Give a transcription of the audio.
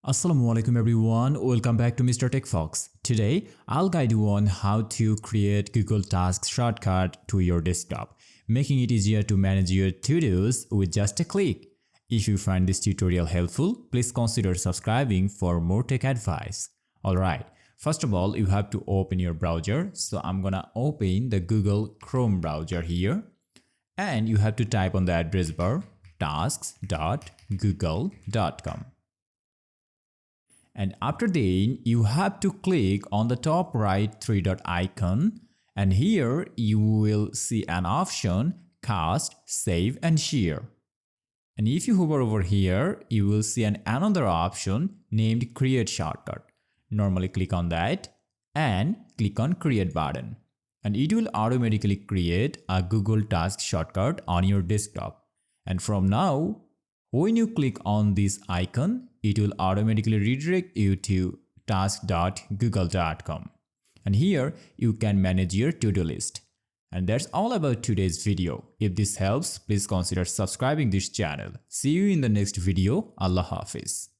Assalamualaikum everyone, welcome back to Mr. TECHFOX. Today, I'll guide you on how to create Google Tasks shortcut to your desktop, making it easier to manage your to-dos with just a click. If you find this tutorial helpful, please consider subscribing for more tech advice. Alright, first of all, you have to open your browser. So I'm gonna open the Google Chrome browser here. And you have to type on the address bar tasks.google.com. And after that, you have to click on the top right three-dot icon, and here you will see an option cast, save and share. And if you hover over here, you will see another option named create shortcut. Normally click on that and click on create button. And it will automatically create a Google Task shortcut on your desktop. And from now, when you click on this icon, it will automatically redirect you to task.google.com. And here you can manage your to-do list. And that's all about today's video. If this helps, please consider subscribing this channel. See you in the next video. Allah Hafiz.